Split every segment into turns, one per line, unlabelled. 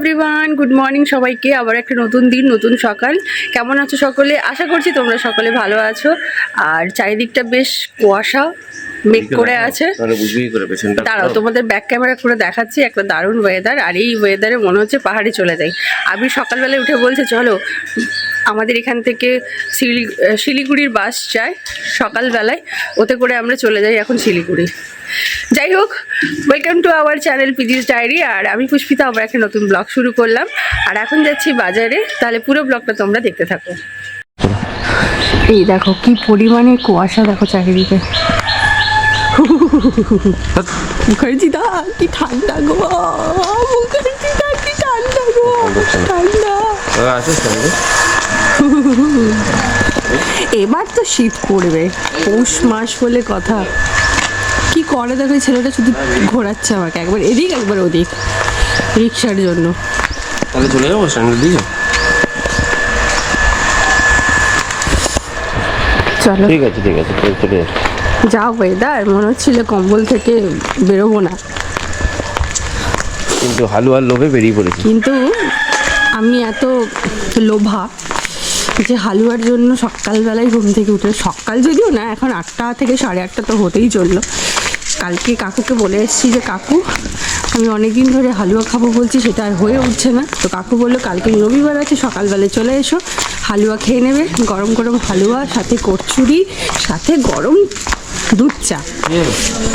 Everyone, good morning সবাইকে। আবার একটা নতুন দিন, নতুন সকাল। কেমন আছো সকলে? আশা করছি তোমরা সকলে ভালো আছো। আর চারিদিকটা বেশ কুয়াশা মেঘ করে আছে। দাঁড়াও, তোমাদের ব্যাক ক্যামেরা করে দেখাচ্ছি। একটা দারুণ ওয়েদার, আর এই ওয়েদারে মনে হচ্ছে পাহাড়ে চলে যাই। আমি সকালবেলায় উঠে বলছে চলো আমাদের এখান থেকে শিলিগুড়ির বাস যায় সকালবেলায়, ওতে করে আমরা চলে যাই এখন শিলিগুড়ি। যাই হোক, welcome to our channel Piggy's diary. আর আমি পুষ্পিতা আবার একটা নতুন ব্লগ শুরু করলাম, আর এখন যাচ্ছি বাজারে। তাহলে পুরো ব্লগটা তোমরা দেখতে থাকো। এই দেখো কি পরিমাণে কুয়াশা, দেখো চারিদিকে। মুখার্জিদা কি ঠান্ডা গো, মুখার্জিদা কি ঠান্ডা গো, ঠান্ডা। এবার তো শীত পড়বে, পৌষ মাস বলে কথা। কি করে দেখো, ছেলেটা শুধু ঘোরাচ্ছে আমাকে, একবার এদিক একবার ওদিক রিক্সার জন্য।
তাহলে চলে যাবো স্ট্যান্ডের দিকে।
চলো,
ঠিক আছে ঠিক আছে, চলে যাবো।
যা ওয়েদার, মনে হচ্ছিল কম্বল থেকে বেরোবো না,
কিন্তু হালুয়ার লোভে বেরিয়ে পড়েছি।
কিন্তু আমি এত লোভা যে হালুয়ার জন্য সকালবেলায় ঘুম থেকে উঠে, সকাল যদিও না, এখন 8টা থেকে 8:30 তো হতেই চললো। কালকে কাকুকে বলে এসেছি যে কাকু আমি অনেকদিন ধরে হালুয়া খাবো বলছি, সেটা আর হয়ে উঠছে না। তো কাকু বললো কালকে রবিবার আছে, সকালবেলায় চলে এসো, হালুয়া খেয়ে নেবে। গরম গরম হালুয়া, সাথে কচুরি, সাথে গরম দুধ চা।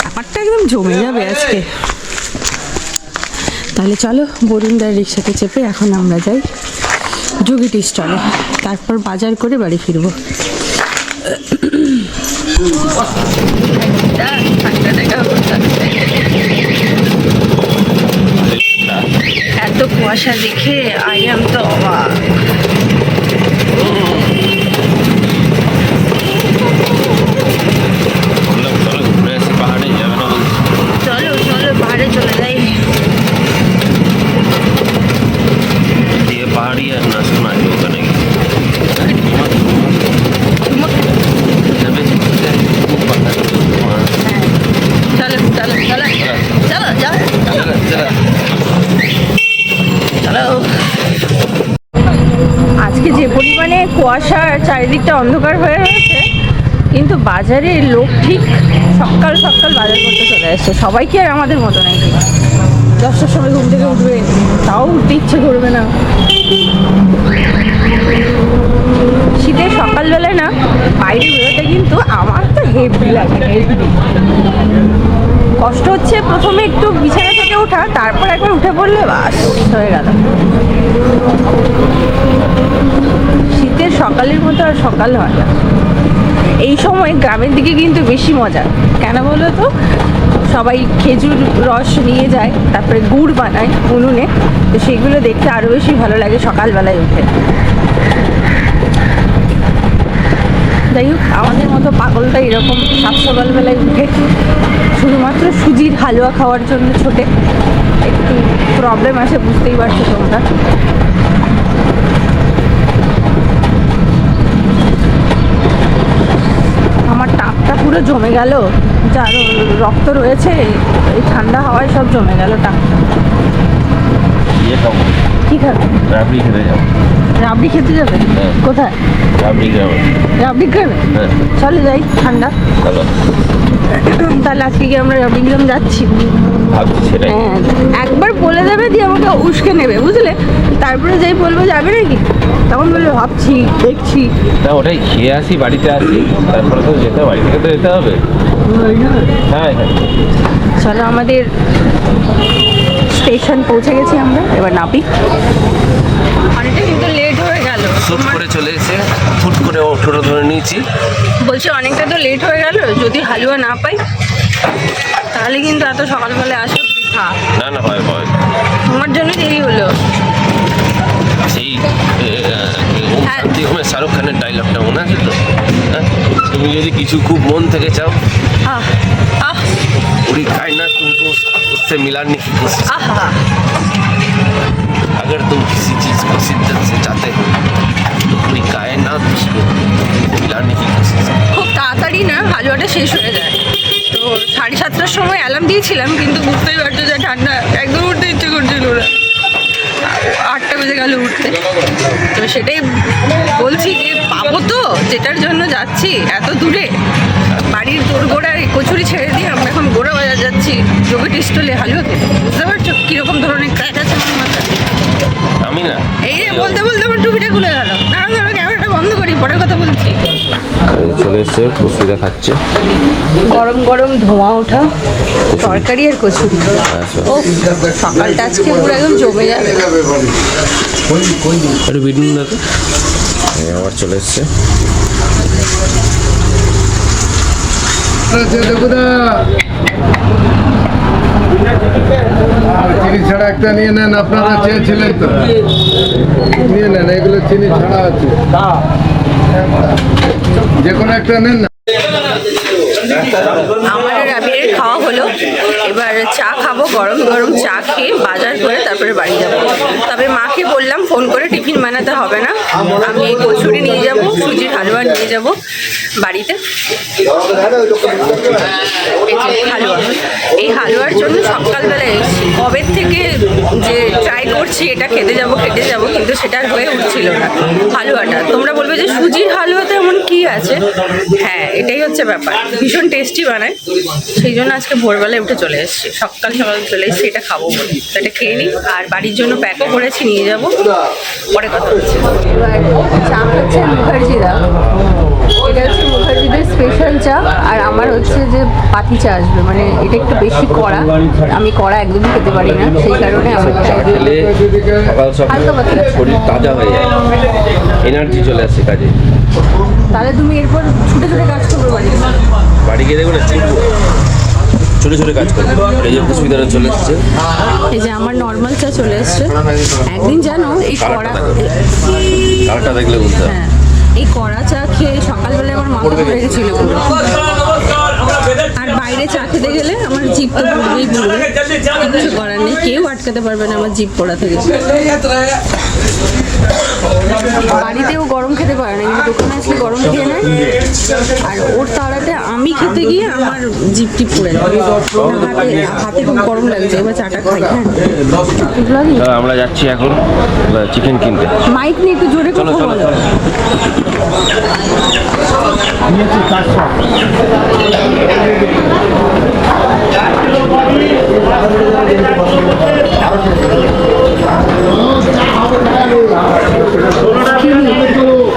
ব্যাপারটা একদম জমে যাবে আজকে। তাহলে চলো বরুণদার রিক্সাতে চেপে এখন আমরা যাই যোগী টি স্টলে, তারপর বাজার করে বাড়ি ফিরবো। এত কুয়াশা দেখে আই এম তো অবাক। চলো চলো পাহাড়ে চলে যাই।
পাহাড়ি আর না শোনা ওখানে
আজকে যে পরিমাণে কুয়াশা, চারিদিকটা অন্ধকার হয়ে রয়েছে, কিন্তু বাজারে লোক ঠিক সকাল সকাল বাজার করতে চলে আসছে। সবাই কি আর আমাদের মতো নাকি 10টার সময় ঘুম থেকে উঠবে? তাও উঠতে ইচ্ছে করবে না। শীতের সকালবেলায় না বাইরে বেরোতে কিন্তু আমার তো হেভি লাগে, হেভি। কষ্ট হচ্ছে প্রথমে একটু বিছানা থেকে ওঠা, তারপর একবার উঠে পড়লে বাস হয়ে গেল। শীতের সকালের মতো আর সকাল হয় না। এই সময় গ্রামের দিকে কিন্তু বেশি মজা, কেন বলো তো? সবাই খেজুর রস নিয়ে যায়, তারপরে গুড় বানায় উনুনে, তো সেইগুলো দেখতে আরও বেশি ভালো লাগে সকালবেলায় উঠে। যাই হোক, আমাদের মতো পাগলটা এরকম সকালবেলায় উঠে শুধুমাত্র সুজির হালুয়া খাওয়ার জন্য ছোটে। একটু প্রবলেম আছে, বুঝতেই পারছো তোমরা। আমার টাকটা পুরো জমে গেল, যার রক্ত রয়েছে এই ঠান্ডা হাওয়ায় সব জমে গেল টাকটা। কি খাবে?
রাবড়ি খেতে যাবো।
রাবড়ি খেতে যাবে? কোথায়?
রাবড়ি খাবো।
রাবড়ি খাবে? চলে যাই, ঠান্ডা।
চলো
তাহলে আজকে কি আমরা রাবড়ি গ্রাম যাচ্ছি?
ভাবছি সেটাই।
হ্যাঁ, একবার বলে দেবে, দিয়ে আমাকে উস্কে নেবে, বুঝলে? তারপরে যাই বলবো যাবে নাকি, তখন বলবে ভাবছি, দেখছি।
তা ওটাই খেয়ে আসি, বাড়িতে আসি, তারপরে তো যেতে, বাড়ি থেকে তো যেতে হবে। হ্যাঁ হ্যাঁ,
চলো, আমাদের স্টেশন পৌঁছে গেছি আমরা, এবার নাবি। অনেকটা কিন্তু লেট হয়ে গেল,
শ্যুট করে চলে এসে ফুট করে টোটো ধরে নিয়েছি।
বলছি অনেকটা তো লেট হয়ে গেল, যদি হালুয়া না পাই তাহলে কিন্তু এত সকালবেলায় আসো বৃথা।
না না, হয় হয়,
তোমার জন্য দেরি হলো।
সেই শাহরুখ খানের ডায়লগটা মনে আছে তো? তুমি যদি কিছু খুব মন থেকে চাও,
আহ আহ
पूरी कायनात तुमको उससे मिलाने की कोशिश,
आहा।
अगर तुम किसी चीज़ को शिद्दत से चाहते हो तो पूरी कायनात उसको मिलाने की कोशिश।
খুব তাড়াতাড়ি না হালুয়াটা শেষ হয়ে যায়। তো 7:30টার সময় অ্যালার্ম দিয়েছিলাম, কিন্তু বুঝতেই পারছো যে ঠান্ডা, একদম উঠতে ইচ্ছে করছিল না। গেল উঠতে। তো সেটাই বলছি যে পাবো তো, যেটার জন্য যাচ্ছি এত দূরে, বাড়ির দোরগোড়ায় কচুরি ছেড়ে দিয়ে আমরা এখন গোড়া বাজার যাচ্ছি যোগেট স্টলে হালুয়া খেতে। বুঝতে পারছো কীরকম ধরনের ক্র্যাক আছে আমার মাথায়?
আমি না
এই যে বলতে বলতে আমার টুপিটা খুলে গেল। দাঁড়াও দাঁড়াও, ক্যামেরাটা বন্ধ করি, পরে কথা বলছি।
চলে এসছে, কচুরিটা খাচ্ছে।
গরম গরম ধোঁয়া ওঠা তরকারি আর কচুরি। ও সকালটা আজকে পুরো একদম জমে যাবে।
একটু বিট নুন দাও। আবার চলে এসছে।
চিনি ছাড়া একটা নিয়ে নেন, আপনারা চেয়েছিলেন তো, নিয়ে নেন, এগুলো চিনি ছাড়া আছে, যে কোনো একটা নেন না।
আমার আর আবিরের খাওয়া হলো, এবার চা খাবো, গরম গরম চা খেয়ে বাজার করে তারপরে বাড়ি যাবো। তবে মাকে বললাম ফোন করে টিফিন বানাতে হবে না, আমি কচুরি নিয়ে যাব, সুজির হালুয়া নিয়ে যাব বাড়িতে। এই যে হালুয়া, এই হালুয়ার জন্য সকালবেলায় এসেছি, কবে থেকে যে ট্রাই করছি এটা খেতে যাব কিন্তু সেটা আর হয়ে উঠছিল না হালুয়াটা। তোমরা বলবে যে সুজির হালুয়াতে এমন কি আছে? হ্যাঁ, এটাই হচ্ছে ব্যাপার, ভীষণ টেস্টি বানায়। সেই জন্য আজকে ভোরবেলায় উঠে চলে এসেছি, সকাল চলে এসেছি এটা খাবো বলে। তো এটা খেয়ে নিই, আর বাড়ির জন্য প্যাকও করেছি, নিয়ে যাব, পরে কথা বলছি। এবার চা হচ্ছে মুখার্জিরা, এটা হচ্ছে মুখার্জিদের স্পেশাল চা, আর আমার হচ্ছে যে পাতি চা আসবে, মানে এটা একটু বেশি কড়া, আমি কড়া একদমই খেতে পারি না, সেই কারণে আমার
খেলে সকাল সকাল শরীর তাজা হয়ে যায়, এনার্জি চলে আসে কাজে।
তাহলে তুমি এরপর ছুটে ছুটে কাজ করবে
বাড়ি গিয়ে দেখো না, ছুটবো, ছোটো ছোটো কাজ করবো। এই যে পুষ্পিতারা চলে এসছে,
এই যে আমার নর্মাল চা চলে এসছে। একদিন জানো এই কড়া,
কালারটা দেখলে বুঝতে হবে।
হ্যাঁ, এই কড়া চা খেয়ে সকালবেলায় আমার মাথা ধরে গেছিল পুরো। আর বাইরে চা খেতে গেলে আমার জিভ তো পড়বেই পড়বে, কিছু করার নেই, কেউ আটকাতে পারবে না আমার জিভ পড়া থেকে। বাড়িতেও গরম খেতে পারে না, কিন্তু দোকানে আসলে গরম খেয়ে নেয়, আর ওর তাড়াতে আমি খেতে গিয়ে আমার জিভ টিপ পড়ে যায়, হাতে খুব গরম লাগছে। এবার চাটা খাই। হ্যাঁ,
আমরা যাচ্ছি এখন চিকেন কিনতে।
মাইক নিয়ে একটু জোরে কথা বলো।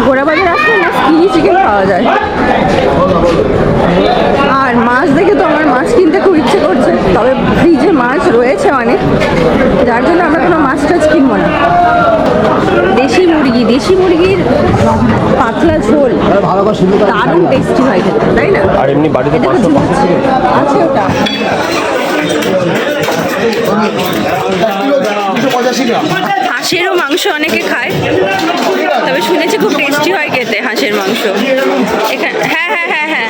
গোড়াবাজার আসলে না স্কিনি চিকেন পাওয়া যায়। আর মাছ দেখে তো আমার মাছ কিনতে খুব ইচ্ছে করছে, তবে ফ্রিজে মাছ রয়েছে অনেক, যার জন্য আমরা কোনো মাছ টাছ কিনবো না। দেশি মুরগির পাতলা ঝোল দারুণ টেস্টি হয় খেতে, তাই না?
আর এমনি বাড়িতে
আছে ওটা। হাঁসেরও মাংস অনেকে খায়, তবে শুনেছি খুব টেস্টি হয় খেতে হাঁসের মাংস এখানে। হ্যাঁ হ্যাঁ হ্যাঁ হ্যাঁ,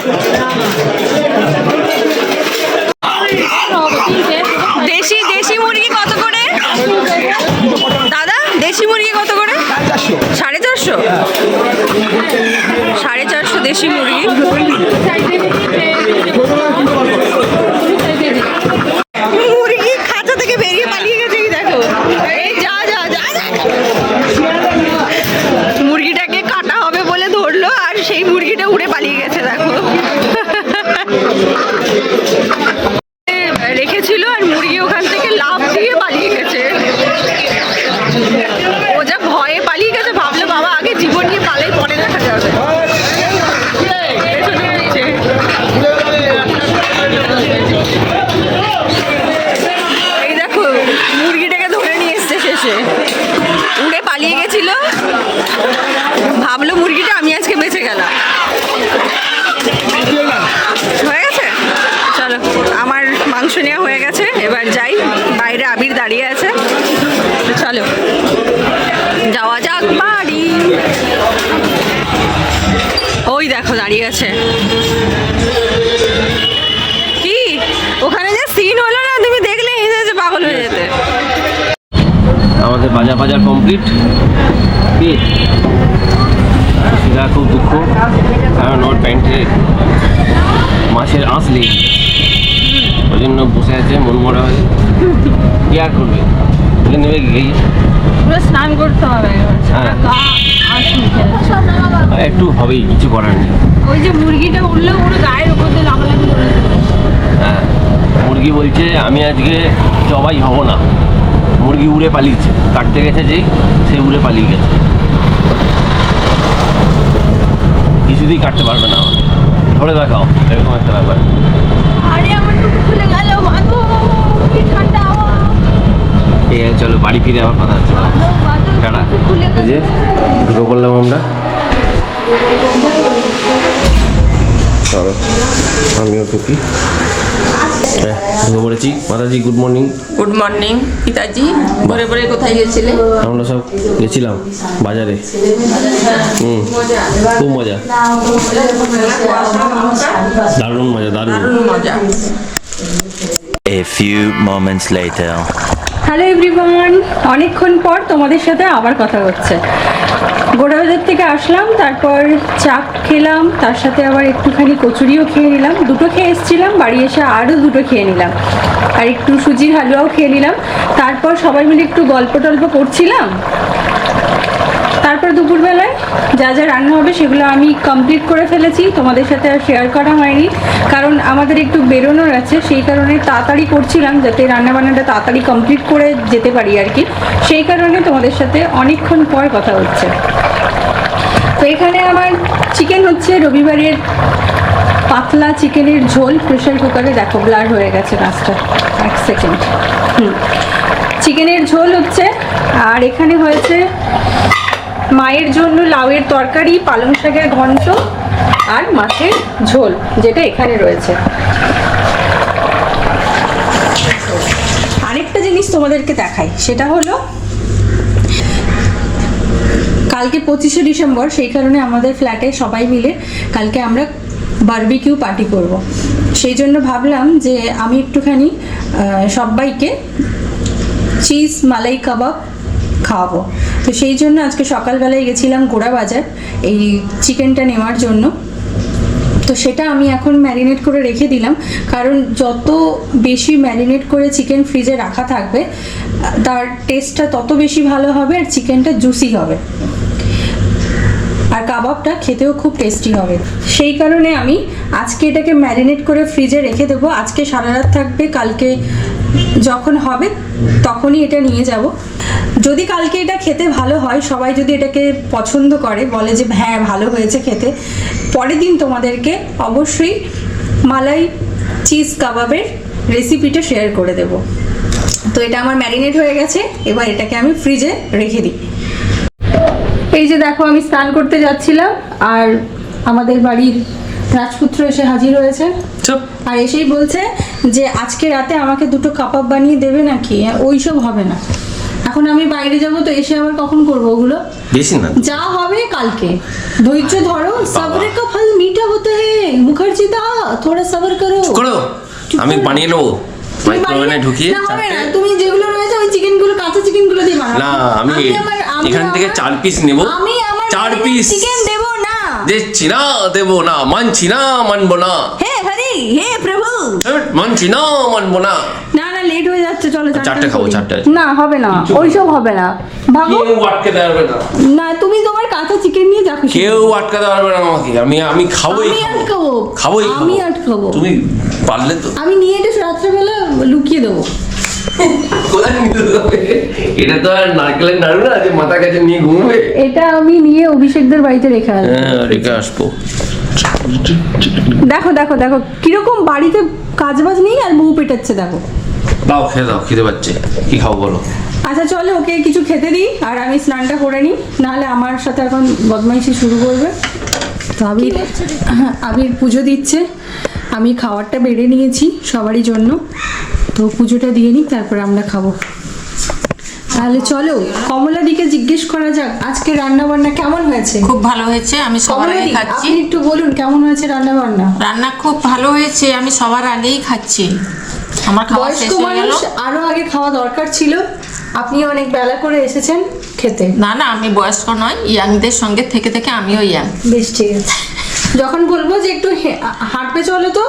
দেশি মুরগি কত করে দাদা? দেশি মুরগি কত করে? 450। 450 দেশি মুরগি। মুরগি খাঁচা থেকে বেরিয়ে পালিয়ে গেছে, এই দেখো, এই যা যা যা। মুরগিটাকে কাটা হবে বলে ধরলো, আর সেই মুরগিটা উড়ে পালিয়ে গেছে, দেখো। রেখেছিল আর মুরগি ওখান থেকে লাফ দিয়ে পালিয়ে গেছে। ও যা ভয়ে পালিয়ে গেছে, ভাবলো বাবা আগে জীবন নিয়ে পালাই, পরে দেখা যাবে। এই দেখো মুরগিটাকে ধরে নিয়ে এসছে শেষে, উড়ে পালিয়ে গেছিল, ভাবলো মুরগিটা আমি আজকে বেঁচে গেলাম। হয়ে গেছে, চলো আমার মাংস নেওয়া হয়ে গেছে, এবার যাই, বাইরে আবির দাঁড়িয়ে আছে, চলো যাওয়া যাক বাড়ি। ওই দেখো দাঁড়িয়ে আছে, কি ওখানে যে সিন হলো না, তুমি দেখলে এসে পাগল হয়ে যেতে।
আমাদের বাজার কমপ্লিট। সেটা খুব দুঃখ, কারণ ওর প্যান্টে মাছের আঁশ লেগে, ওই জন্য বসে আছে মন মরা হয়ে। কি আর করবে, নেমে গিয়ে
পুরো স্নান করতে হবে এবার। সারা গা আর শুকিয়ে যাচ্ছে।
একটু হবেই, কিছু করার নেই।
ওই যে মুরগিটা উঠলো পুরো গায়ের উপর দিয়ে লাফালাফি করে দিল।
হ্যাঁ, মুরগি বলছে আমি আজকে জবাই হব না। মুরগি উড়ে পালিয়েছে, কাটতে গেছে যেই সে উড়ে পালিয়ে গেছে, কিছুতেই কাটতে পারবে না আমাকে। ধরে দেখাও, এরকম একটা ব্যাপার।
আরে আমার টুকু খুলে গেল, বাঁধো, কি ঠান্ডা হাওয়া।
চলো বাড়ি ফিরে আবার কথা হচ্ছে। টাটা। এই যে ঢুকে পড়লাম আমরা। চলো আমিও ঢুকি। হ্যাঁ, ঢুকে পড়েছি। মাতাজি গুড মর্নিং।
গুড মর্নিং পিতাজি। ভোরে ভোরে কোথায় গেছিলে?
আমরা সব গেছিলাম বাজারে। খুব মজা, দারুণ মজা, দারুণ।
মজা।
A few moments later.
Hello everyone, অনেকক্ষণ পর তোমাদের সাথে আবার কথা হচ্ছে। গোড়াবাজার থেকে আসলাম, তারপর চা খেলাম, তার সাথে আবার একটুখানি কচুরিও খেয়ে নিলাম। দুটো খেয়ে এসেছিলাম, বাড়ি এসে আরও দুটো খেয়ে নিলাম, আর একটু সুজির হালুয়াও খেয়ে নিলাম। তারপর সবাই মিলে একটু গল্প টল্প করছিলাম। তারপর দুপুরবেলায় যা যা রান্না হবে সেগুলো আমি কমপ্লিট করে ফেলেছি, তোমাদের সাথে আর শেয়ার করা হয়নি, কারণ আমাদের একটু বেরোনোর আছে, সেই কারণে তাড়াতাড়ি করছিলাম যাতে রান্নাবান্নাটা তাড়াতাড়ি কমপ্লিট করে যেতে পারি আর কি। সেই কারণে তোমাদের সাথে অনেকক্ষণ পর কথা হচ্ছে। তো এখানে আমার চিকেন হচ্ছে, রবিবারের পাতলা চিকেনের ঝোল প্রেশার কুকারে। দেখো ব্লার হয়ে গেছে মাছটা, এক সেকেন্ড। চিকেনের ঝোল হচ্ছে, আর এখানে হয়েছে মায়ের জন্য লাউয়ের তরকারি, পালং শাকের ঘন্ট আর মাছের ঝোল, যেটা এখানে রয়েছে। আরেকটা জিনিস তোমাদেরকে দেখাই, সেটা হলো কালকে 25শে ডিসেম্বর, সেই কারণে আমাদের ফ্ল্যাটে সবাই মিলে কালকে আমরা বারবিকিউ পার্টি করব। সেই জন্য ভাবলাম যে আমি একটুখানি সবাইকে চিজ মালাই কাবাব খাওয়াবো। তো সেই জন্য আজকে সকালবেলায় গেছিলাম গোড়াবাজার এই চিকেনটা নেওয়ার জন্য। তো সেটা আমি এখন ম্যারিনেট করে রেখে দিলাম, কারণ যত বেশি ম্যারিনেট করে চিকেন ফ্রিজে রাখা থাকবে তার টেস্টটা তত বেশি ভালো হবে, আর চিকেনটা জুসি হবে, আর কাবাবটা খেতেও খুব টেস্টি হবে। সেই কারণে আমি আজকে এটাকে ম্যারিনেট করে ফ্রিজে রেখে দেবো। আজকে সারা রাত থাকবে, কালকে যখন হবে তখনই এটা নিয়ে যাব। যদি কালকে এটা খেতে ভালো হয়, সবাই যদি এটাকে পছন্দ করে, বলে যে হ্যাঁ ভালো হয়েছে খেতে, পরের দিন তোমাদেরকে অবশ্যই মালাই চিজ কাবাবের রেসিপিটা শেয়ার করে দেব। তো এটা আমার ম্যারিনেট হয়ে গেছে, এবার এটাকে আমি ফ্রিজে রেখে দিই। এই যে দেখো, আমি স্নান করতে যাচ্ছিলাম, আর আমাদের বাড়ির রাজপুত্র এসে হাজির হয়েছে, আর এসেই বলছে যে আজকে রাতে আমাকে দুটো কাবাব বানিয়ে দেবে নাকি। ওইসব হবে না, এখন আমি বাইরে যাব, তো এসে আবার কখন করবো ওগুলো?
বেশি না,
যা হবে কালকে। ধৈর্য ধরো, সবরে কা ফল মিঠা হতে হে মুখার্জি দা, থোড়া সবর করো।
করো, আমি বানিয়ে নেবো মাইক্রোওভেনে ঢুকিয়ে।
না হবে না, তুমি যেগুলো রয়েছে ওই চিকেন গুলো, কাঁচা চিকেন গুলো দিয়ে বানাও।
না, আমি এখান থেকে 4 পিস নেব।
আমি আমার
4 পিস
চিকেন দেব না,
দিচ্ছি না, দেবো না, মানছি না, মানবো না।
হে হরি, হে প্রভু,
মানছি না, মানবো না।
না না লেট হয়ে যাচ্ছে, চলো
4টে খাবো, 4টে।
না হবে না, ওইসব হবে না, ভাগো।
কেউ আটকাতে পারবে না,
না তুমি তোমার কাঁচা চিকেন নিয়ে যা খুশি।
কেউ আটকাতে পারবে না আমাকে। আমি খাবোই,
আমি আটকাবো,
খাবোই,
আমি আটকাবো।
তুমি পারলে তো।
আমি নিয়ে এটা রাত্রেবেলা লুকিয়ে দেবো।
কোথায় নিয়ে যাবে? এটা তো আর নারকেলের নাড়ু না যে মাথা কাছে নিয়ে ঘুমবে।
এটা আমি নিয়ে অভিষেকদের বাড়িতে রেখে আসবো।
হ্যাঁ, রেখে আসবো।
দেখো দেখো দেখো কিরকম বাড়িতে কাজবাজ নেই আর বউ পেটাচ্ছে, দেখো।
দাও, খেয়ে দাও, খেতে পাচ্ছে। কি খাও বলো?
আচ্ছা চলো, ওকে কিছু খেতে দিই, আর আমি স্নানটা করে নিই, নাহলে আমার সাথে এখন বদমাইশি শুরু করবে। তো আবির, হ্যাঁ আবির পুজো দিচ্ছে, আমি খাবারটা বেড়ে নিয়েছি সবারই জন্য, তো পুজোটা দিয়ে নিই, তারপর আমরা খাবো। তাহলে চলো কমলাদিকে জিজ্ঞেস করা যাক আজকে রান্না বান্না কেমন হয়েছে।
খুব ভালো হয়েছে, আমি সবার আগে
কমলাদি,
খাচ্ছি।
আপনি একটু বলুন কেমন হয়েছে রান্না বান্না।
রান্না খুব ভালো হয়েছে, আমি সবার আগেই খাচ্ছি। আমার খাওয়া শেষ
বয়স্ক
হয়ে গেল।
মানুষ আরো আগে খাওয়া দরকার ছিল, আপনি অনেক বেলা করে এসেছেন খেতে।
না না, আমি বয়স্ক নয়, ইয়াংদের সঙ্গে থেকে থেকে আমিও ইয়াং।
বেশ ঠিক আছে, যখন বলবো যে একটু হাঁটবে চলো তো,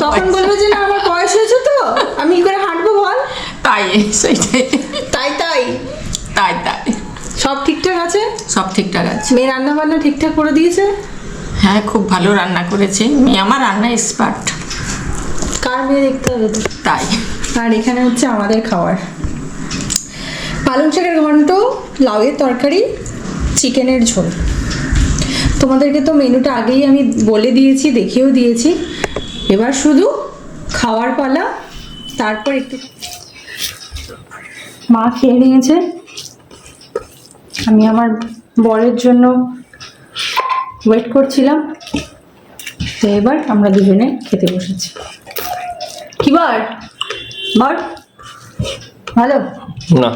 তখন বলবে যে না আমার বয়স হয়েছে তো আমি কি করে হাঁটবো বল।
তাই সেইটাই,
তাই তাই
তাই তাই।
মেয়ে রান্না বান্না ঠিকঠাক করে দিয়েছে?
হ্যাঁ, খুব ভালো রান্না করেছে মেয়ে, আমার রান্না এক্সপার্ট।
কার মেয়ে দেখতে হবে তো।
তাই
আর এখানে হচ্ছে আমাদের খাবার, পালং শাকের ঘন্ট, লাউয়ের তরকারি, চিকেনের ঝোল। তোমাদেরকে তো মেনুটা আগেই আমি বলে দিয়েছি, দেখিয়েও দিয়েছি, এবার শুধু খাওয়ার পালা। তারপর একটু মা খেয়ে নিয়েছে, আমি আমার বরের জন্য ওয়েট করছিলাম, তো এবার আমরা দুজনে খেতে বসেছি। কি বল বল, ভালো
না,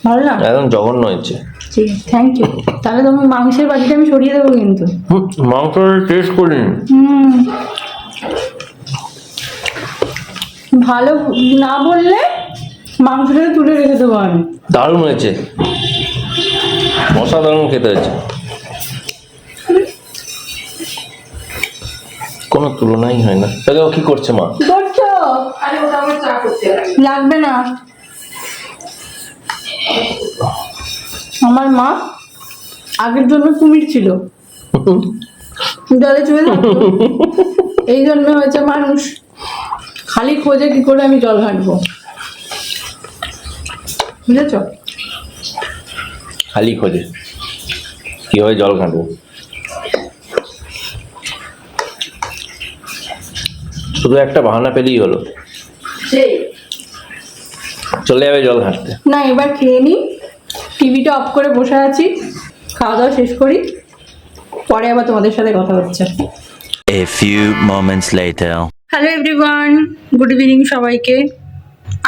ভালো না?
একদম জঘন্য হয়েছে।
ঠিক আছে, থ্যাংক ইউ। তাহলে তোমার মাংসের বাটিটা আমি সরিয়ে দেবো কিন্তু।
মাংস টেস্ট করিনি।
ভালো না বললে মাংসটা তুলে রেখে দেবো আমি।
দারুণ হয়েছে, অসাধারণ খেতে হয়েছে, কোনো তুলনাই হয় না। তাহলে ও কি করছে মা?
কি করছো? লাগবে না। আমার মা আগের জন্মে কুমির ছিল, জলে চলে থাকতো, এই জন্মে হয়েছে মানুষ, খালি খোঁজে কি করে আমি জল ঘাঁটবো, বুঝেছ?
খালি খোঁজে কিভাবে জল ঘাঁটবো। শুধু একটা বাহানা পেলেই হলো,
সেই
চলে যাবে জল ঘাঁটতে।
না, এবার খেয়ে নিই, টিভিটা অফ করে বসে আছি, খাওয়া দাওয়া শেষ করি, পরে আবার তোমাদের সাথে কথা হচ্ছে।
A few moments later.
Hello everyone, good evening সবাইকে।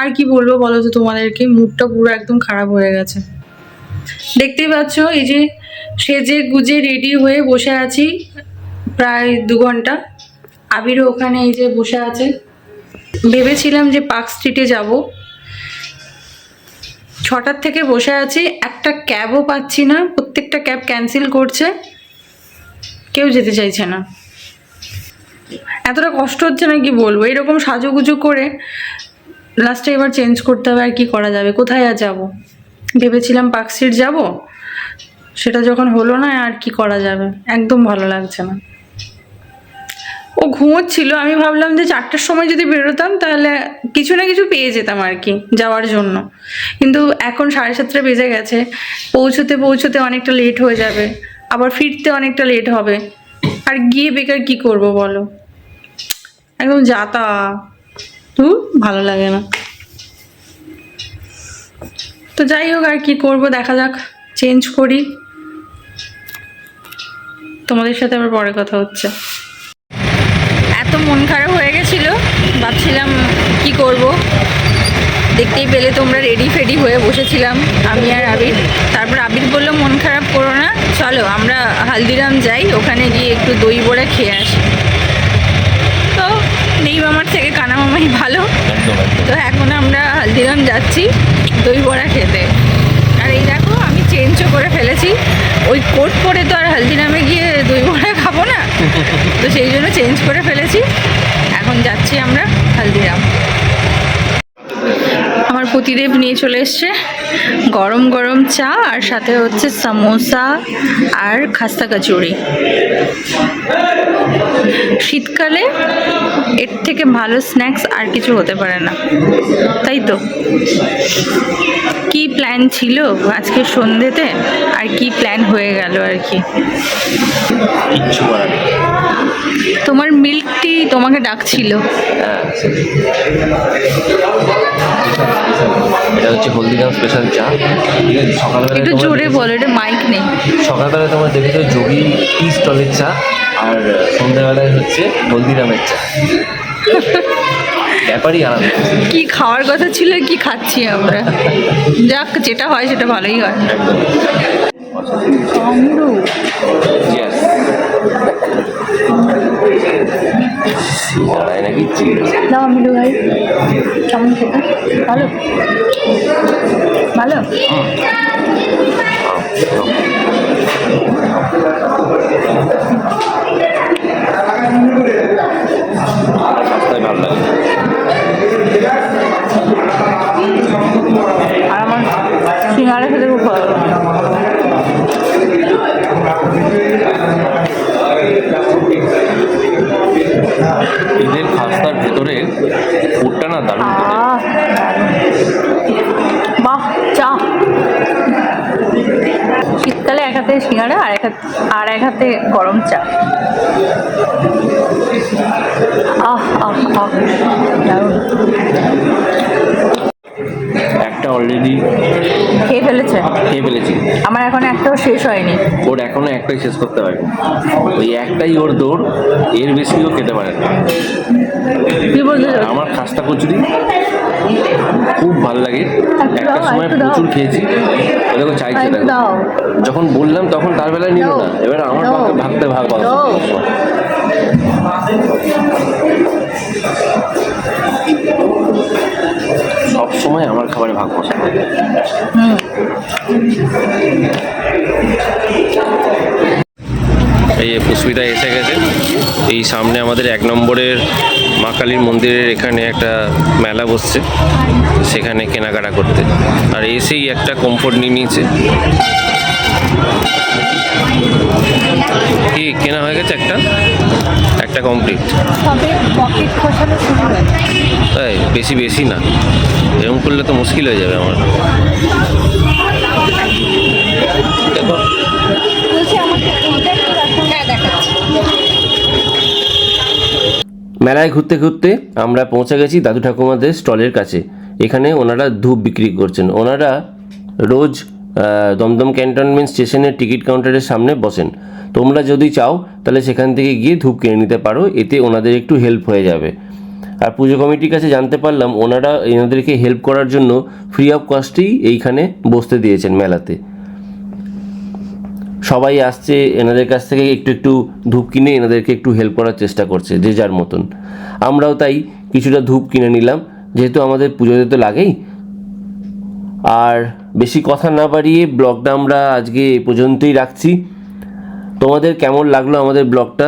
আর কি বলবো বলো তো তোমাদেরকে, মুডটা পুরো একদম খারাপ হয়ে গেছে। দেখতেই পাচ্ছ, এই যে সেজে গুজে রেডি হয়ে বসে আছি প্রায় 2 ঘন্টা। আবিরও ওখানে এই যে বসে আছে। ভেবেছিলাম যে পার্ক স্ট্রিটে যাব, 6টার থেকে বসে আছি, একটা ক্যাবও পাচ্ছি না, প্রত্যেকটা ক্যাব ক্যান্সেল করছে, কেউ যেতে চাইছে না। এতটা কষ্ট হচ্ছে না কি বলবো, এরকম সাজুগুজু করে লাস্টে এবার চেঞ্জ করতে হবে, আর কি করা যাবে, কোথায় আর যাবো। ভেবেছিলাম পার্ক স্ট্রিট যাবো, সেটা যখন হলো না, আর কি করা যাবে, একদম ভালো লাগছে না। ও ঘুমোচ্ছিল, আমি ভাবলাম যে 4টার সময় যদি বেরোতাম তাহলে কিছু না কিছু পেয়ে যেতাম আর কি যাওয়ার জন্য, কিন্তু এখন 7:30 বেজে গেছে, পৌঁছতে পৌঁছতে অনেকটা লেট হয়ে যাবে, আবার ফিরতে অনেকটা লেট হবে, আর গিয়ে বেকার কি করব বলো, একদম যাতা, ভালো লাগে না। তো যাই হোক, আর কি করব, দেখা যাক, চেঞ্জ করি। তোমাদের সাথে আবার পরে কথা হচ্ছে। এত মন খারাপ হয়ে গেছিল, ভাবছিলাম কি করব, দেখতেই পেলে তোমরা রেডি ফেডি হয়ে বসেছিলাম আমি আর আবির। তারপর আবির বললো মন খারাপ করো না, চলো আমরা হালদিরাম যাই, ওখানে গিয়ে একটু দই বড়া খেয়ে আসি। তো নেই মামার থেকে কানা মামাই ভালো, তো এখন আমরা হালদিরাম যাচ্ছি দই বড়া খেতে। আর এই দেখো, আমি চেঞ্জও করে ফেলেছি, ওই কোট পরে তো আর হালদিরামে গিয়ে দই বড়া খাবো না, তো সেই জন্য চেঞ্জ করে ফেলেছি, এখন যাচ্ছি আমরা হালদিরাম। আমার প্রতিদেব নিয়ে চলে এসছে গরম গরম চা, আর সাথে হচ্ছে সামোসা আর খাস্তা কচুরি। শীতকালে এর থেকে ভালো স্ন্যাক্স আর কিছু হতে পারে না, তাই তো? কি প্ল্যান ছিল আজকে সন্ধ্যেতে, আর কি প্ল্যান হয়ে গেল আর কি।
কিচ্ছু করার নেই।
তোমার মিল্ক টি তোমাকে ডাকছিল।
হ্যাঁ, এটা হচ্ছে হলদিরাম স্পেশাল চা। ঠিক আছে, সকালবেলা
একটু জোরে বলো, এটা মাইক নেই।
সকালবেলা তোমরা দেখেছো যোগী টি স্টলের চা, আর সন্ধ্যাবেলায় হচ্ছে হলদিরামের চা। ব্যাপারই আলাদা।
কি খাওয়ার কথা ছিল, কি খাচ্ছি আমরা, যাক যেটা হয় সেটা ভালোই হয়।
Yes. দাঁড়ায় নাকি
দাও আমিরু ভাই, কেমন খেতে? ভালো ভালো।
রাস্তায় ভালো লাগে।
আর আমার সিঙ্গাড়া খেতে খুব ভালো লাগে।
না, দারুণ খেতে।
বাহ, চা শীতকালে এক হাতে সিঙ্গাড়া আর এক হাতে গরম চা। আহ আহ আহ, দারুণ।
একটা অলরেডি
খেয়ে ফেলেছে,
খেয়ে ফেলেছি,
আমার এখন একটাও শেষ হয়নি।
ওর এখনো একটাই শেষ করতে পারেনি, ওই একটাই ওর দৌড়, এর বেশি ও খেতে পারে না।
কি বলতে চাও?
আমার খাস্তা কচুরি খুব ভালো লাগে, একটা সময়
একটু দাও।
প্রচুর খেয়েছি। ও দেখো চাইছে,
একটু
দেখো
দাও।
যখন বললাম তখন তার বেলায় নিল না, এবার আমার
দাও।
ভাগতে ভাগ পাবো।
দাও।
সব সময় আমার খাবারে ভাগ বসে। এই যে পুষ্পিতা এসে গেছে, এই সামনে আমাদের 1 নম্বরের মা কালীর মন্দিরের এখানে একটা মেলা বসছে, সেখানে কেনাকাটা করতে, আর এসেই একটা কমফোর্ট নিয়ে নিয়েছে। কি কেনা হয়ে গেছে? একটা কমপ্লিট।
সবে পকেট খসানো শুরু হয়েছে।
তাই বেশি না, এরকম করলে তো মুশকিল হয়ে যাবে আমার। দেখো মেলায় ঘুরতে ঘুরতে আমরা পৌঁছে গেছি দাদু ঠাকুমাদের স্টলের কাছে। এখানে ওনারা ধূপ বিক্রি করছেন। ওনারা রোজ দমদম ক্যান্টনমেন্ট স্টেশনের টিকিট কাউন্টারের সামনে বসেন। তোমরা যদি চাও তাহলে সেখান থেকে গিয়ে ধূপ কিনে নিতে পারো, এতে ওনাদের একটু হেল্প হয়ে যাবে। আর পুজো কমিটির কাছে জানতে পারলাম ওনারা এনাদেরকে হেল্প করার জন্য ফ্রি অফ কস্টেই এইখানে বসতে দিয়েছেন মেলাতে। সবাই আসছে এনাদের কাছ থেকে একটু ধূপ কিনে এনাদেরকে একটু হেল্প করার চেষ্টা করছে যে যার মতন। আমরাও তাই কিছুটা ধূপ কিনে নিলাম, যেহেতু আমাদের পুজোতে তো লাগেই। আর বেশি কথা না বাড়িয়ে ব্লগটা আমরা আজকে এ পর্যন্তই রাখছি। তোমাদের কেমন লাগলো আমাদের ব্লগটা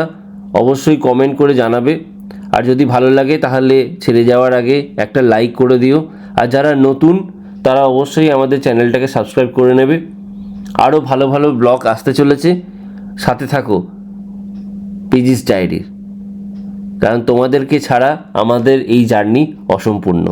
অবশ্যই কমেন্ট করে জানাবে। আর যদি ভালো লাগে তাহলে ছেড়ে যাওয়ার আগে একটা লাইক করে দিও। আর যারা নতুন তারা অবশ্যই আমাদের চ্যানেলটাকে সাবস্ক্রাইব করে নেবে। আরও ভালো ভালো ব্লগ আসতে চলেছে, সাথে থাকো পিজিস ডায়েরির, কারণ তোমাদেরকে ছাড়া আমাদের এই জার্নি অসম্পূর্ণ।